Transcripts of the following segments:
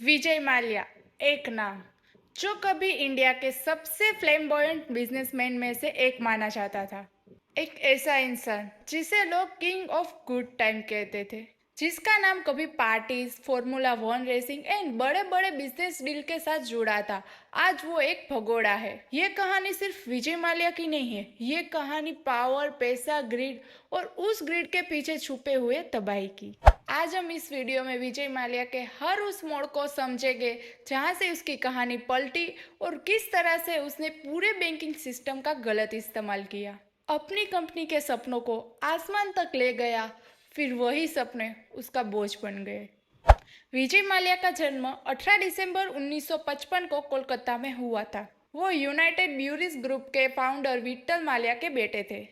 विजय माल्या, एक नाम जो कभी इंडिया के सबसे फ्लेम्बॉयंट बिजनेसमैन में से एक माना जाता था। एक ऐसा इंसान जिसे लोग किंग ऑफ गुड टाइम कहते थे, जिसका नाम कभी parties, formula one racing and बड़े बड़े बिजनेस डील के साथ जुड़ा था। आज वो एक भगोड़ा है। ये कहानी सिर्फ विजय माल्या की नहीं है, ये कहानी पावर, पैसा, ग्रिड और उस ग्रिड के पीछे छुपे हुए तबाही की। आज हम इस वीडियो में विजय माल्या के हर उस मोड़ को समझेंगे जहां से उसकी कहानी पलटी और किस तरह से उसने पूरे बैंकिंग सिस्टम का गलत इस्तेमाल किया, अपनी कंपनी के सपनों को आसमान तक ले गया, फिर वही सपने उसका बोझ बन गए। विजय माल्या का जन्म 18 दिसंबर 1955 को कोलकाता में हुआ था। वो यूनाइटेड ब्यूरीज ग्रुप के फाउंडर विट्ठल माल्या के बेटे थे।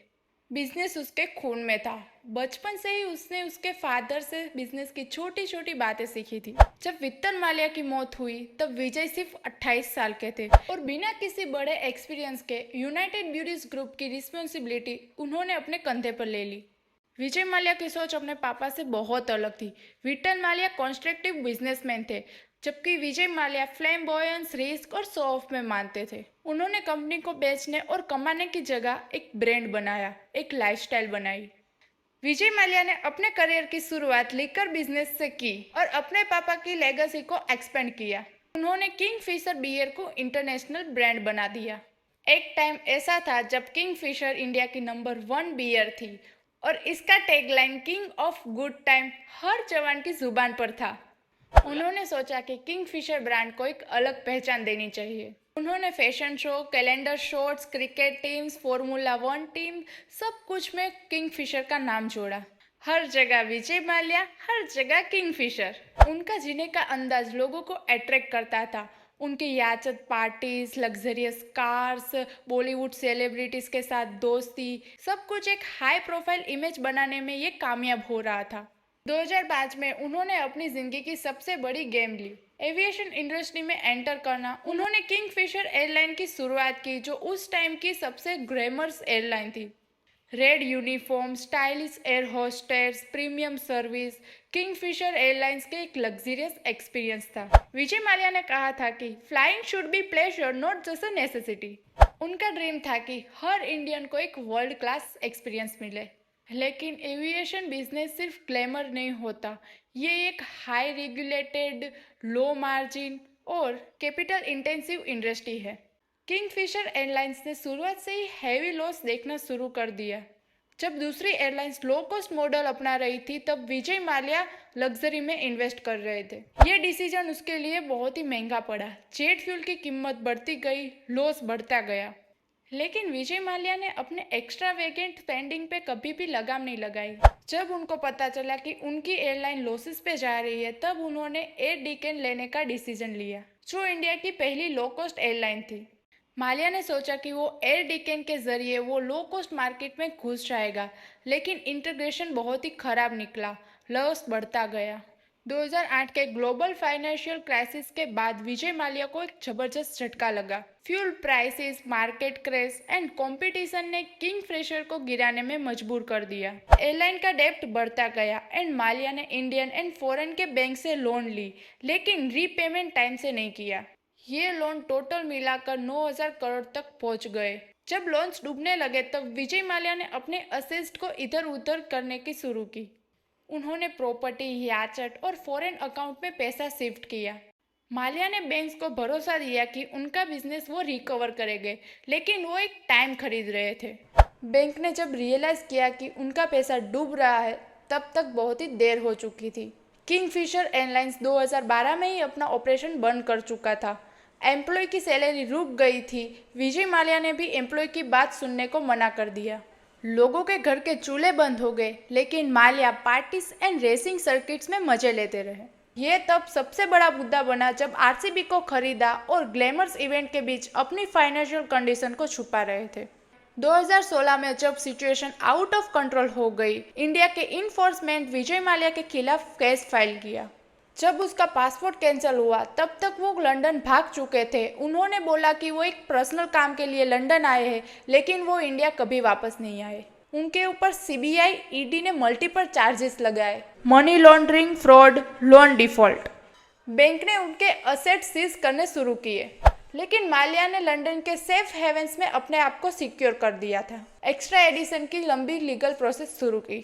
बिजनेस उसके खून में था। बचपन से ही उसने उसके फादर से बिजनेस की छोटी छोटी बातें सीखी थी। जब वित्तल माल्या की मौत हुई तब विजय सिर्फ 28 साल के थे और बिना किसी बड़े एक्सपीरियंस के यूनाइटेड ब्यूरीज ग्रुप की रिस्पॉन्सिबिलिटी उन्होंने अपने कंधे पर ले ली। विजय माल्या की सोच अपने पापा से बहुत अलग थी। विट्ठल माल्या कॉन्स्ट्रक्टिव बिजनेसमैन थे, जबकि विजय माल्या फ्लैम्बॉयंस, रिस्क और शो ऑफ में मानते थे। उन्होंने कंपनी को बेचने और कमाने की जगह एक ब्रांड बनाया, एक लाइफस्टाइल बनाई। विजय माल्या ने अपने करियर की शुरुआत लिकर बिजनेस से की और अपने पापा की लेगेसी को एक्सपेंड किया। उन्होंने किंगफिशर बियर को इंटरनेशनल ब्रांड बना दिया। एक टाइम ऐसा था जब किंगफिशर इंडिया की नंबर 1 बियर थी और इसका tagline king of good time हर जवान की जुबान पर था। उन्होंने सोचा कि किंगफिशर ब्रांड को एक अलग पहचान देनी चाहिए। उन्होंने fashion show, calendar shots, cricket teams, formula one team, सब कुछ में किंगफिशर का नाम जोड़ा। हर जगह विजय माल्या, हर जगह किंगफिशर। उनका जीने का अंदाज लोगों को अट्रैक्ट करता था। उनकी याचक parties, luxurious cars, Bollywood celebrities के साथ दोस्ती, सब कुछ एक हाई प्रोफाइल इमेज बनाने में ये कामयाब हो रहा था। 2005 में उन्होंने अपनी जिंदगी की सबसे बड़ी गेम ली, एविएशन इंडस्ट्री में एंटर करना। उन्होंने किंगफिशर एयरलाइन की शुरुआत की, जो उस टाइम की सबसे ग्लैमरस एयरलाइन थी। Red uniform, stylish air hostess, premium service, Kingfisher airlines के एक लग्जरियस एक्सपीरियंस था। विजय माल्या ने कहा था कि flying should be pleasure not just a necessity. उनका ड्रीम था कि हर इंडियन को एक वर्ल्ड क्लास एक्सपीरियंस मिले। लेकिन एविएशन बिजनेस सिर्फ ग्लैमर नहीं होता, ये एक हाई रेगुलेटेड, लो मार्जिन और कैपिटल इंटेंसिव इंडस्ट्री है। किंगफिशर एयरलाइंस ने शुरुआत से ही हैवी लॉस देखना शुरू कर दिया। जब दूसरी एयरलाइंस लो कॉस्ट मॉडल अपना रही थी तब विजय माल्या लग्जरी में इन्वेस्ट कर रहे थे। ये डिसीजन उसके लिए बहुत ही महंगा पड़ा। जेट फ्यूल की कीमत बढ़ती गई, लॉस बढ़ता गया। लेकिन विजय माल्या ने अपने एक्स्ट्रावेगेंट स्पेंडिंग पे कभी भी लगाम नहीं लगाई। जब उनको पता चला कि उनकी एयरलाइन लॉसेस पे जा रही है तब उन्होंने एयर डिकेन लेने का डिसीजन लिया, जो इंडिया की पहली लो कॉस्ट एयरलाइन थी। माल्या ने सोचा कि वो एयर डिकेन के जरिए वो लो कॉस्ट मार्केट में घुस जाएगा, लेकिन इंटीग्रेशन बहुत ही खराब निकला, लॉस बढ़ता गया। 2008 के ग्लोबल फाइनेंशियल क्राइसिस के बाद विजय माल्या को एक जबरदस्त झटका लगा। Fuel prices, market crash and competition ने किंगफिशर को गिराने में मजबूर कर दिया। एयरलाइन का डेब्ट बढ़ता गया एंड माल्या ने इंडियन एंड फॉरेन के बैंक से लोन ली, लेकिन रीपेमेंट टाइम से नहीं किया। ये लोन टोटल मिलाकर 9,000 करोड़ तक पहुंच गए। जब लोन्स डूबने लगे तब विजय माल्या ने अपने असेट्स को इधर उधर करने की शुरू की। उन्होंने प्रॉपर्टी, याचट और फॉरेन अकाउंट में पैसा शिफ्ट किया। माल्या ने बैंक्स को भरोसा दिया कि उनका बिजनेस वो रिकवर करेंगे, लेकिन वो एक टाइम खरीद रहे थे। बैंक ने जब रियलाइज किया कि उनका पैसा डूब रहा है तब तक बहुत ही देर हो चुकी थी। किंगफिशर एयरलाइंस 2012 में ही अपना ऑपरेशन बंद कर चुका था। एम्प्लॉय की सैलरी रुक गई थी। विजय माल्या ने भी एम्प्लॉय की बात सुनने को मना कर दिया। लोगों के घर के चूल्हे बंद हो गए, लेकिन Mallya parties and racing circuits में मजे लेते रहे। ये तब सबसे बड़ा मुद्दा बना जब आरसीबी को खरीदा और ग्लैमरस इवेंट के बीच अपनी फाइनेंशियल कंडीशन को छुपा रहे थे। 2016 में जब सिचुएशन आउट ऑफ कंट्रोल हो गई, इंडिया के इन्फोर्समेंट विजय माल्या के खिलाफ केस फाइल किया। जब उसका पासपोर्ट कैंसिल हुआ तब तक वो लंदन भाग चुके थे। उन्होंने बोला कि वो एक पर्सनल काम के लिए लंदन आए हैं, लेकिन वो इंडिया कभी वापस नहीं आए। उनके ऊपर सीबीआई, ईडी ने मल्टीपल चार्जेस लगाए, money laundering, fraud, loan default. Bank ने उनके असेट सीज करने शुरू किए, लेकिन माल्या ने लंदन के सेफ हेवन्स में अपने आप को सिक्योर कर दिया था। एक्स्ट्रा एडिशन की लंबी लीगल प्रोसेस शुरू की।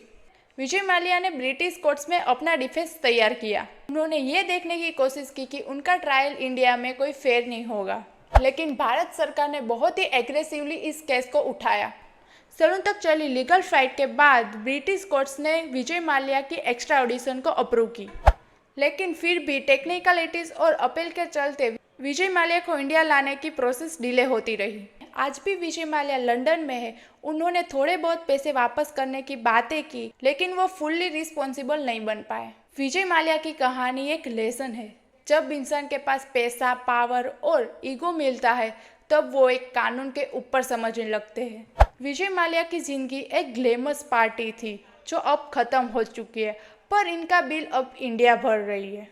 विजय माल्या ने ब्रिटिश कोर्ट्स में अपना डिफेंस तैयार किया। उन्होंने ये देखने की कोशिश की कि उनका ट्रायल इंडिया में कोई फेयर नहीं होगा, लेकिन भारत सरकार ने बहुत ही एग्रेसिवली इस केस को उठाया। सालों तक चली लीगल फाइट के बाद ब्रिटिश कोर्ट्स ने विजय माल्या की एक्स्ट्रा ऑडिशन को अप्रूव की, लेकिन फिर भी टेक्निकलिटीज और अपील के चलते विजय माल्या को इंडिया लाने की प्रोसेस डिले होती रही। आज भी विजय माल्या लंदन में है। उन्होंने थोड़े बहुत पैसे वापस करने की बातें की, लेकिन वो फुल्ली रिस्पॉन्सिबल नहीं बन पाए। विजय माल्या की कहानी एक लेसन है। जब इंसान के पास पैसा, पावर और ईगो मिलता है, तब वो एक कानून के ऊपर समझने लगते हैं। विजय माल्या की जिंदगी एक ग्लैमरस पार्टी थी जो अब खत्म हो चुकी है, पर इनका बिल अब इंडिया भर रही है।